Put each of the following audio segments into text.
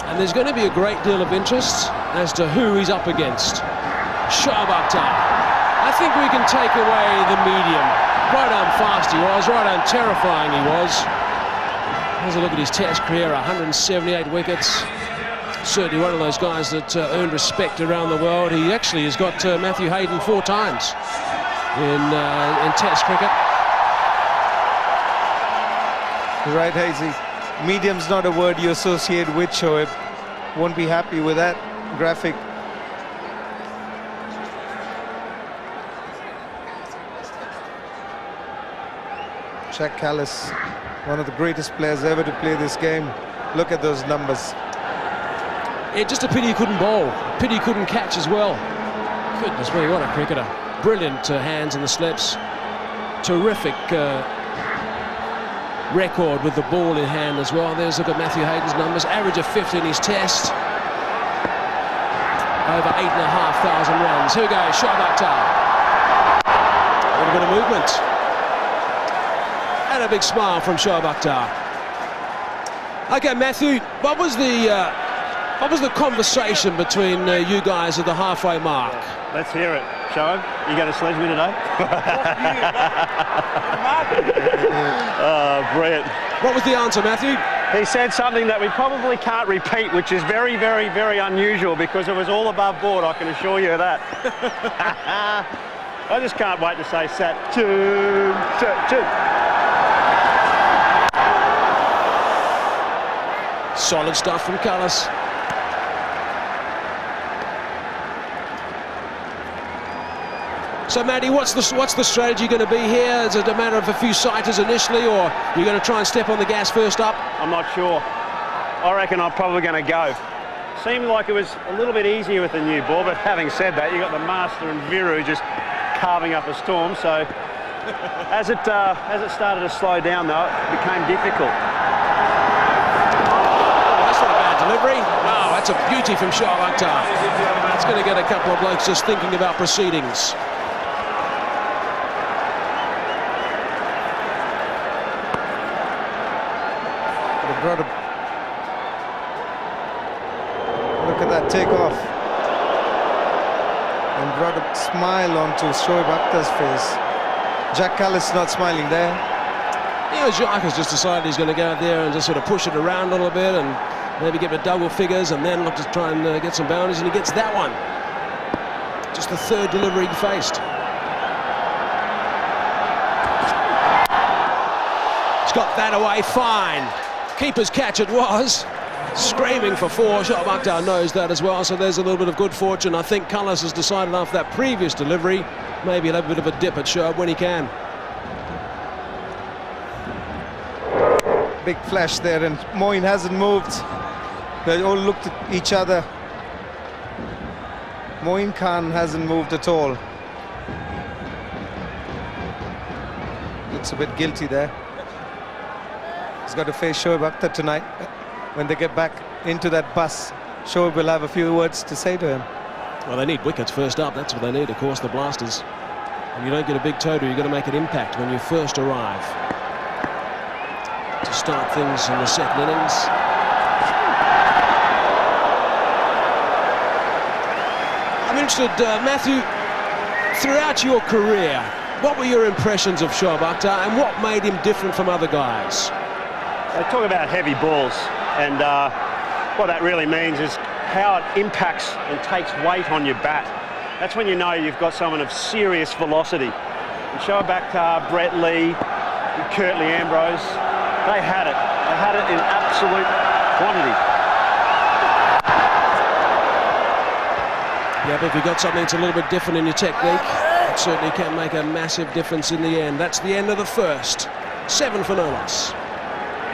And there's going to be a great deal of interest as to who he's up against. Shoaib Akhtar. I think we can take away the medium. Right on fast he was, right on terrifying he was. Here's a look at his Test career, 178 wickets. Certainly one of those guys that earned respect around the world. He actually has got Matthew Hayden 4 times in Test cricket. You're right, Hazy. Medium's not a word you associate with Shoaib. Won't be happy with that graphic. Jack Callis, one of the greatest players ever to play this game. Look at those numbers. Yeah, just a pity he couldn't bowl. Pity he couldn't catch as well. Goodness me, what a cricketer. Brilliant hands in the slips. Terrific record with the ball in hand as well. There's a look at Matthew Hayden's numbers. Average of 50 in his Test. Over 8,500 runs. Here we go, Shoaib Akhtar. A little bit of movement. And a big smile from Shoaib Akhtar. Okay, Matthew, what was the conversation between you guys at the halfway mark? Let's hear it. Shoaib, you going to sledge me today? Oh, brilliant. What was the answer, Matthew? He said something that we probably can't repeat, which is very, very, very unusual, because it was all above board, I can assure you that. I just can't wait to say sat two. Solid stuff from Callis. So, Matty, what's the strategy going to be here? Is it a matter of a few sighters initially, or are you going to try and step on the gas first up? I'm not sure. I reckon I'm probably going to go. Seemed like it was a little bit easier with the new ball, but having said that, you got the Master and Viru just carving up a storm. So, as it started to slow down, though, it became difficult. That's not a bad delivery. Wow, that's a beauty from Shoaib Akhtar. That's going to get a couple of blokes just thinking about proceedings. Look at that takeoff. And brought a smile onto Shoaib Akhtar's face. Jack Callis not smiling there. Yeah, Jacques has just decided he's going to go out there and just sort of push it around a little bit and maybe get the double figures and then look to try and get some boundaries, and he gets that one. Just the 3rd delivery he faced. He's got that away fine. Keeper's catch it was. Screaming for 4. Shoaib Akhtar knows that as well, so there's a little bit of good fortune. I think Callis has decided after that previous delivery, maybe he'll have a bit of a dip at Shoaib when he can. Big flash there, and Moeen hasn't moved. They all looked at each other. Moeen Khan hasn't moved at all. Looks a bit guilty there. He's got to face Shoaib Akhtar tonight. When they get back into that bus, Shoaib will have a few words to say to him. Well, they need wickets first up. That's what they need, of course, the Blasters. And you don't get a big total, you've got to make an impact when you first arrive. To start things in the second innings. I'm interested, Matthew, throughout your career, what were your impressions of Shoaib Akhtar and what made him different from other guys? They talk about heavy balls, and what that really means is how it impacts and takes weight on your bat. That's when you know you've got someone of serious velocity. And Shoaib Akhtar, Brett Lee, Curtly Ambrose, they had it. They had it in absolute quantity. Yeah, but if you've got something that's a little bit different in your technique, it certainly can make a massive difference in the end. That's the end of the first. 7 for no loss.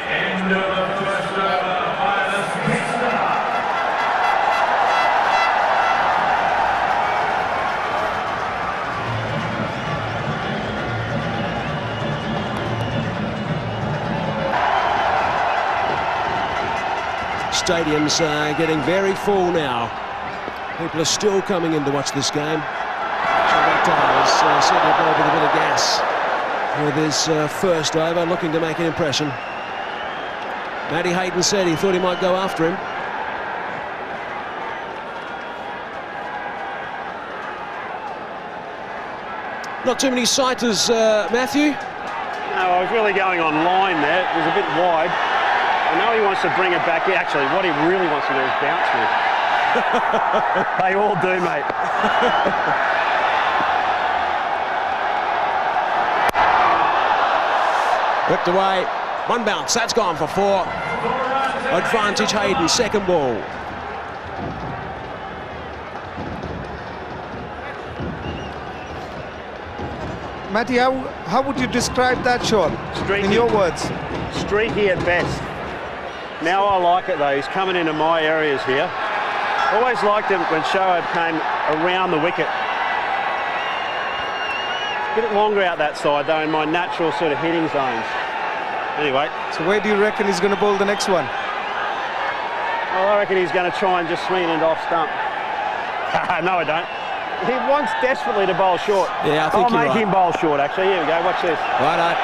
End of the first over, Stadium's getting very full now. People are still coming in to watch this game. Shoaib Akhtar is certainly going with a bit of gas with his first over, looking to make an impression. Matty Hayden said he thought he might go after him. Not too many sighters, Matthew. No, I was really going on line there. It was a bit wide. I know he wants to bring it back. Actually, what he really wants to do is bounce me. They all do, mate. Whipped away. One bounce. That's gone for 4. Advantage Hayden. Second ball. Matty, how would you describe that shot Streaky. in your words? Streaky at best. Now I like it though. He's coming into my areas here. Always liked him when Shoaib came around the wicket. A bit longer out that side though in my natural sort of hitting zones. Anyway. So where do you reckon he's going to bowl the next one? Well, I reckon he's going to try and just swing it off stump. No, I don't. He wants desperately to bowl short. Yeah, I think I'll make him bowl short, actually. Here we go, watch this. Righto.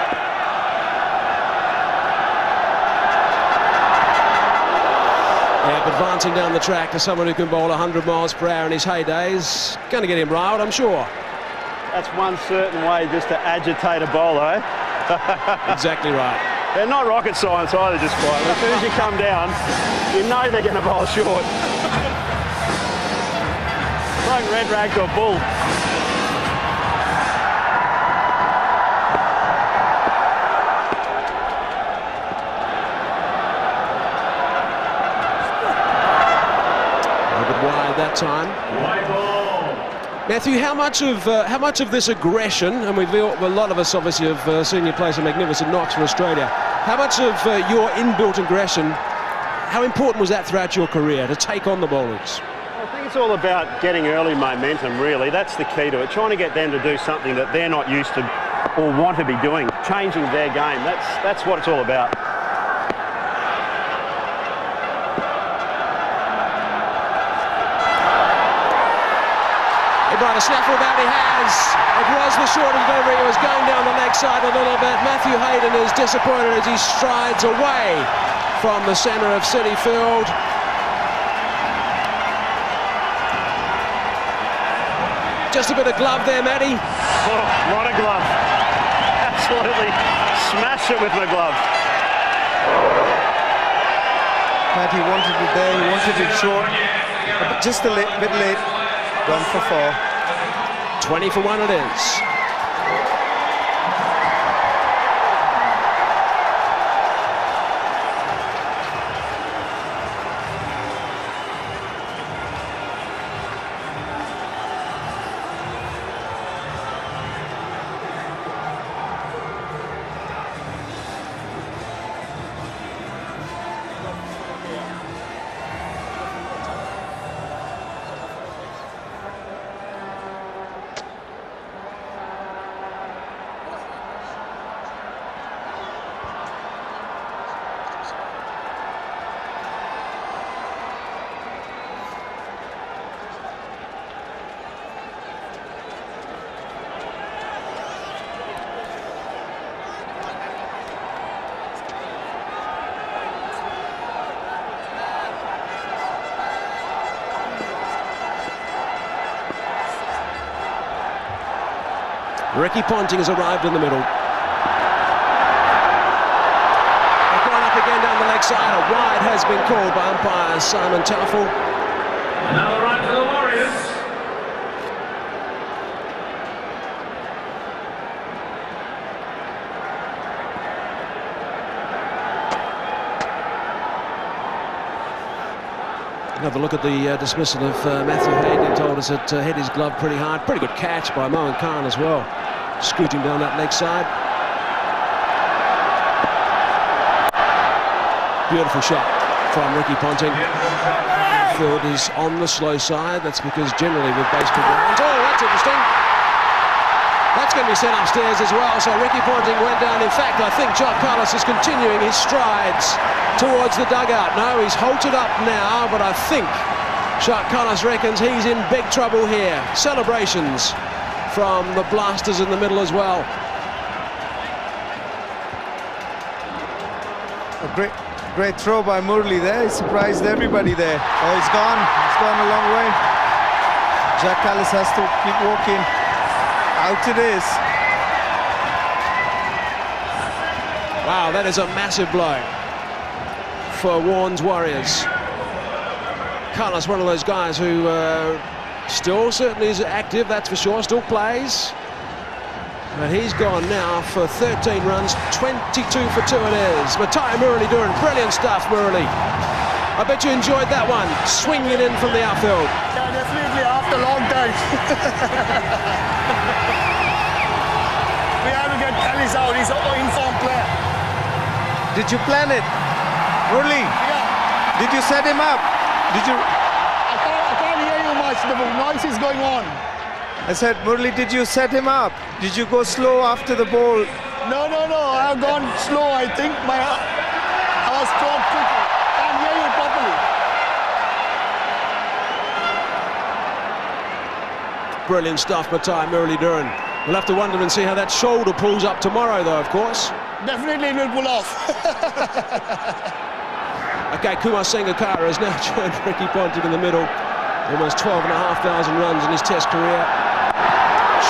Yeah, but advancing down the track to someone who can bowl 100 miles per hour in his heyday is going to get him riled, I'm sure. That's one certain way just to agitate a bowler, eh? Exactly right. They're not rocket science either, just quietly. As soon as you come down, you know they're going to bowl short. Like red rag to a bull. A bit wide that time. White ball. Matthew, how much of this aggression, and a lot of us obviously have seen you play some magnificent knocks for Australia, how much of your inbuilt aggression, how important was that throughout your career to take on the bowlers? I think it's all about getting early momentum, really. That's the key to it. Trying to get them to do something that they're not used to or want to be doing. Changing their game. That's what it's all about. He brought a snaffle about, he has. It was the shorter delivery, it was going down the leg side a little bit. Matthew Hayden is disappointed as he strides away from the centre of City Field. Just a bit of glove there, Matty. Oh, what a glove. Absolutely smashed it with my glove. Matty wanted it there, he wanted it short. Just a bit late. Gone for 4. 20 for 1 it is. Ricky Ponting has arrived in the middle. They've gone up again down the leg side. A wide has been called by umpire Simon Taufel. Another run to the Warriors. Another look at the dismissal of Matthew Hayden. He told us it hit his glove pretty hard. Pretty good catch by Mohan Khan as well. Scooting down that leg side. Beautiful shot from Ricky Ponting. Field is on the slow side. That's because generally with baseball grounds. Oh, that's interesting. That's going to be sent upstairs as well. So Ricky Ponting went down. In fact, I think Jock Cullis is continuing his strides towards the dugout. No, he's halted up now, but I think Jock Cullis reckons he's in big trouble here. Celebrations from the Blasters in the middle as well. A great throw by Murli there. He surprised everybody there. Oh, he's gone. He's gone a long way. Jack Cullis has to keep walking. Out it is. Wow, that is a massive blow for Warren's Warriors. Carlos, one of those guys who still certainly is active, that's for sure, still plays. But he's gone now for 13 runs, 22 for 2 it is. Matai Murali doing brilliant stuff, Murali. I bet you enjoyed that one, swinging in from the outfield. Yeah, definitely, after a long time. We have to get Ellis out, he's an informed player. Did you plan it? Murali, Yeah. did you set him up? Did you? I can't hear you much, the noise is going on. I said, Murali, did you set him up? Did you go slow after the ball? No, I have gone slow, I think. I was strong quickly. Can't hear you properly. Brilliant stuff, Matai Murali Duran. We'll have to wonder and see how that shoulder pulls up tomorrow, though, of course. Definitely it will pull off. Okay, Kumar Sangakkara has now joined Ricky Ponting in the middle. Almost 12,500 runs in his Test career.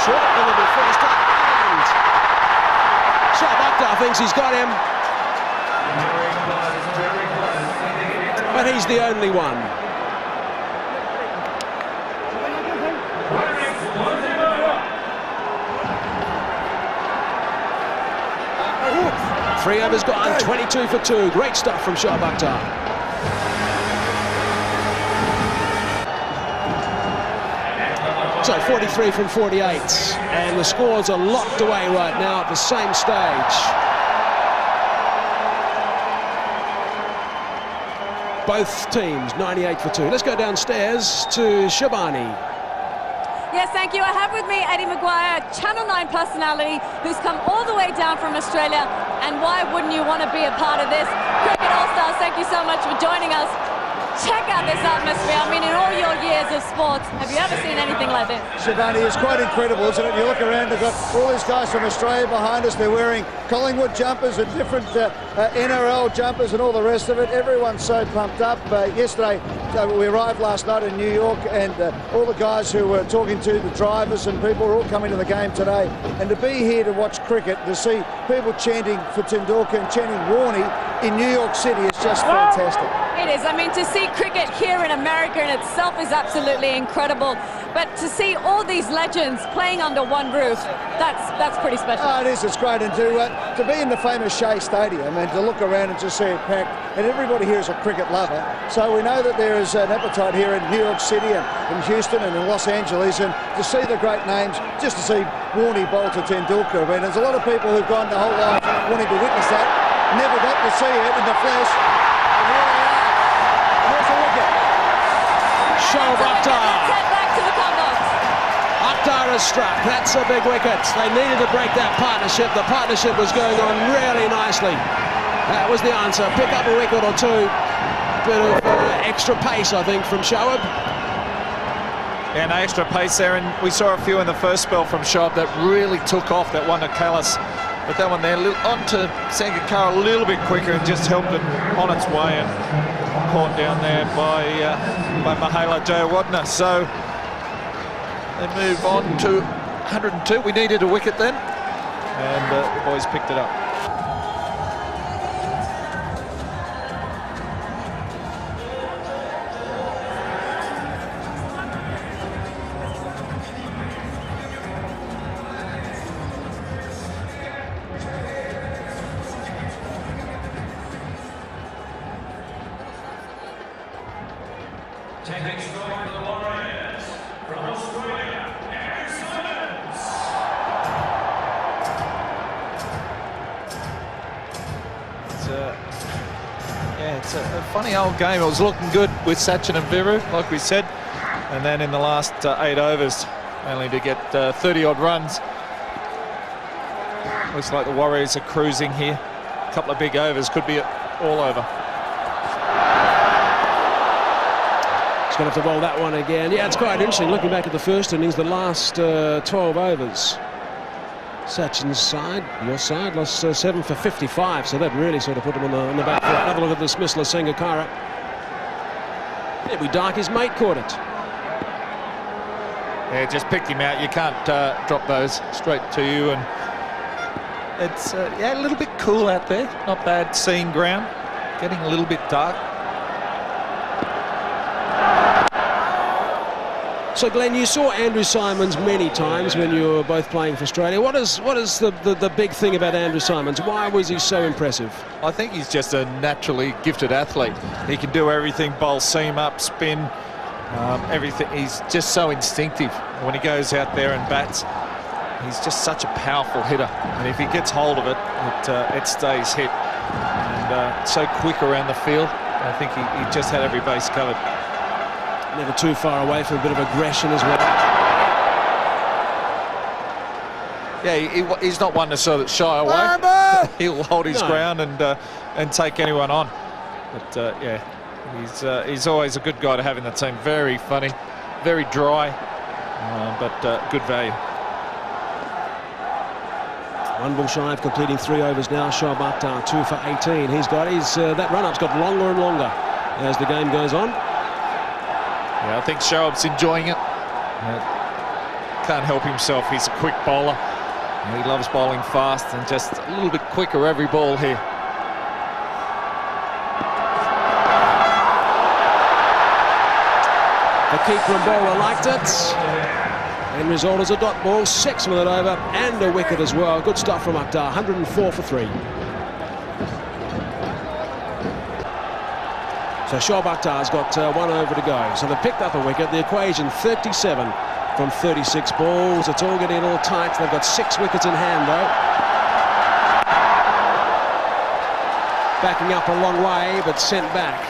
Short delivery first up. And Shoaib Akhtar thinks he's got him. But he's the only one. Three overs gone, 22 for 2. Great stuff from Shoaib Akhtar. So 43 from 48, and the scores are locked away right now at the same stage. Both teams 98 for 2. Let's go downstairs to Shabani. Yes, thank you. I have with me Eddie Maguire, Channel 9 personality, who's come all the way down from Australia. And why wouldn't you want to be a part of this? Cricket All-Stars, thank you so much for joining us. Check out this atmosphere. I mean, in all your years of sports, have you ever seen anything like this? Shivani, it's quite incredible, isn't it? You look around, they've got all these guys from Australia behind us. They're wearing Collingwood jumpers and different NRL jumpers and all the rest of it. Everyone's so pumped up. Yesterday, we arrived last night in New York, and all the guys who were talking to the drivers and people were all coming to the game today. And to be here to watch cricket, to see people chanting for Tendulkar and chanting Warney in New York City is just fantastic. It is. I mean, to see cricket here in America in itself is absolutely incredible. But to see all these legends playing under one roof, that's pretty special. Oh, it is. It's great. And to be in the famous Shea Stadium and to look around and just see it packed, and everybody here is a cricket lover. So we know that there is an appetite here in New York City and in Houston and in Los Angeles, and to see the great names, just to see Warney bowl to Tendulkar. I mean, there's a lot of people who've gone their whole life wanting to witness that, never got to see it in the flesh. And here they are. Here's a wicket. Shoaib Akhtar. Back to the combos. Akhtar has struck. That's a big wicket. They needed to break that partnership. The partnership was going on really nicely. That was the answer. Pick up a wicket or two. Bit of extra pace, I think, from Shoaib. Yeah, no extra pace there, and we saw a few in the first spell from Shoaib that really took off. That one to Callis, but that one there onto Sangakkara a little bit quicker and just helped it on its way, and caught down there by Mahela Jayawardene. So they move on to 102. We needed a wicket then, and the boys picked it up. Taking score for the Warriors from Australia, Wickets. It's a funny old game. It was looking good with Sachin and Viru, like we said, and then in the last 8 overs, only to get 30-odd runs. Looks like the Warriors are cruising here. A couple of big overs, could be all over. Going to have to bowl that one again. Yeah, it's quite interesting looking back at the first innings, the last 12 overs. Sachin's side, your side, lost 7 for 55, so that really sort of put him on the back foot. Another look at the dismissal of Sangakkara. It'd be dark, his mate caught it. Yeah, just picked him out. You can't drop those straight to you, and it's yeah, a little bit cool out there. Not bad seeing ground. Getting a little bit dark. So, Glenn, you saw Andrew Symonds many times when you were both playing for Australia. What is the big thing about Andrew Symonds? Why was he so impressive? I think he's just a naturally gifted athlete. He can do everything, bowl seam up, spin, everything. He's just so instinctive when he goes out there and bats. He's just such a powerful hitter, and if he gets hold of it, it stays hit. And so quick around the field. I think he just had every base covered. Never too far away from a bit of aggression as well. Yeah, he's not one to sort of shy away. He'll hold his ground and take anyone on. But yeah, he's always a good guy to have in the team. Very funny, very dry, but good value. One ball shy of completing 3 overs now. Shoaib Akhtar 2 for 18. He's got his that run-up's got longer and longer as the game goes on. Yeah, I think Shoaib's enjoying it. Can't help himself. He's a quick bowler. He loves bowling fast and just a little bit quicker every ball here. The keeper and bowler liked it. And result is a dot ball, 6 with it over, and a wicket as well. Good stuff from Akhtar, 104 for 3. So Shoaib Akhtar's got 1 over to go. So they've picked up a wicket. The equation 37 from 36 balls. It's all getting a little tight. They've got 6 wickets in hand though. Backing up a long way, but sent back.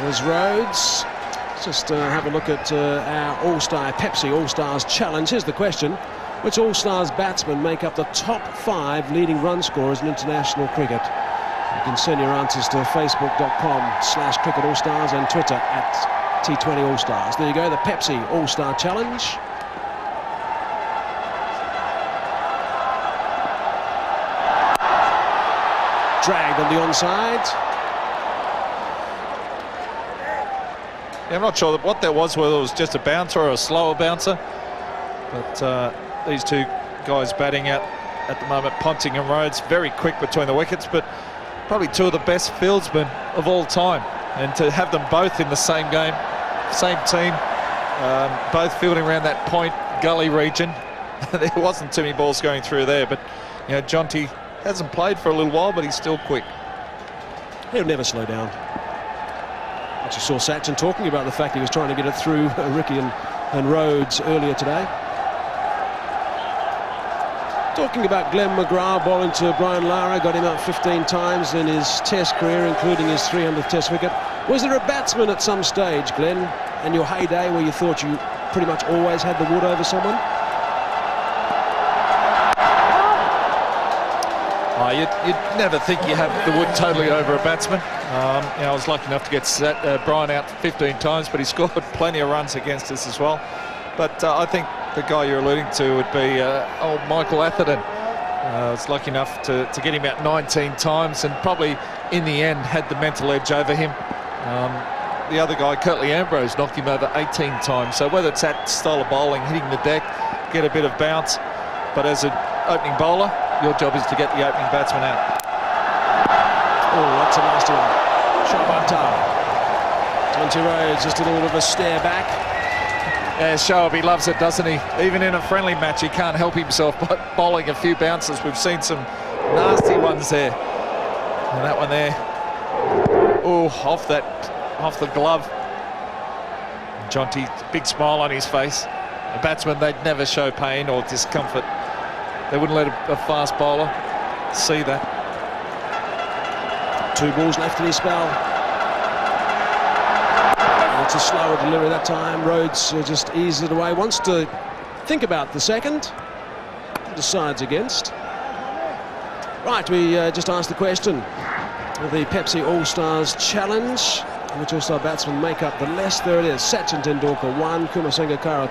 There's Rhodes. Let's just have a look at our All-Star Pepsi All-Stars Challenge. Here's the question. Which All-Stars batsmen make up the top 5 leading run scorers in international cricket? You can send your answers to facebook.com/Cricket All-Stars and Twitter @T20 All-Stars. There you go, the Pepsi All-Star Challenge. Dragged on the onside. Yeah, I'm not sure what that was, whether it was just a bouncer or a slower bouncer. But these two guys batting out at the moment, Ponting and Rhodes, very quick between the wickets, but probably 2 of the best fieldsmen of all time. And to have them both in the same game, same team, both fielding around that point gully region. There wasn't too many balls going through there, but you know, Jonty hasn't played for a little while, but he's still quick. He'll never slow down. I just saw Sachin talking about the fact he was trying to get it through Ricky and Rhodes earlier today. Talking about Glenn McGrath bowling to Brian Lara, got him out 15 times in his Test career, including his 300th Test wicket. Was there a batsman at some stage, Glenn, in your heyday where you thought you pretty much always had the wood over someone? Oh, you'd never think you have the wood totally over a batsman. You know, I was lucky enough to get Brian out 15 times, but he scored plenty of runs against us as well. But I think the guy you're alluding to would be old Michael Atherton. I was lucky enough to get him out 19 times and probably in the end had the mental edge over him. The other guy, Curtly Ambrose, knocked him over 18 times. So whether it's that style of bowling, hitting the deck, get a bit of bounce, but as an opening bowler, your job is to get the opening batsman out. Oh, that's a nasty one. Shoaib Akhtar. Jonty Rhodes, just a little bit of a stare back. Yeah, Shoaib, he loves it, doesn't he? Even in a friendly match, he can't help himself but bowling a few bounces. We've seen some nasty ones there. And that one there, oh, off the glove. And Jonty, big smile on his face. A batsman, they'd never show pain or discomfort. They wouldn't let a fast bowler see that. 2 balls left in his spell. It's a slower delivery that time. Rhodes just eases it away. Wants to think about the second. Decides against. Right, we just asked the question of the Pepsi All-Stars Challenge. Which All-Star batsmen make up the list? There it is. Sachin Tendulkar 1, Kumar Sangakkara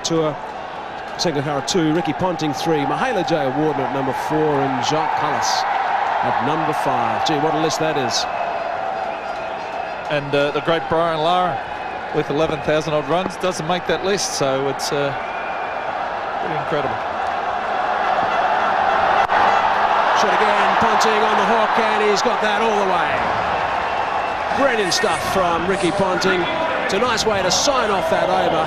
2, Ricky Ponting 3, Mahela J. Warden at number 4, and Jacques Kallis at number 5. Gee, what a list that is. And the great Brian Lara with 11,000 odd runs doesn't make that list, so it's Pretty incredible. Shot again, Ponting on the hook, and he's got that all the way. Brilliant stuff from Ricky Ponting. It's a nice way to sign off that over.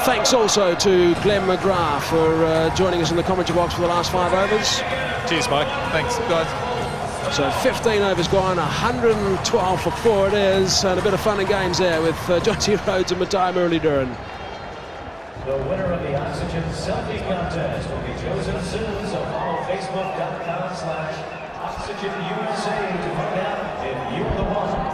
Thanks also to Glenn McGrath for joining us in the commentary box for the last 5 overs. Cheers, Mike. Thanks, guys. So 15 overs gone, 112 for 4 it is, and a bit of fun and games there with Jonty Rhodes and Matai Muralidharan. The winner of the Oxygen Selfie Contest will be chosen soon, so follow Facebook.com/OxygenUSA to find out if you're the one.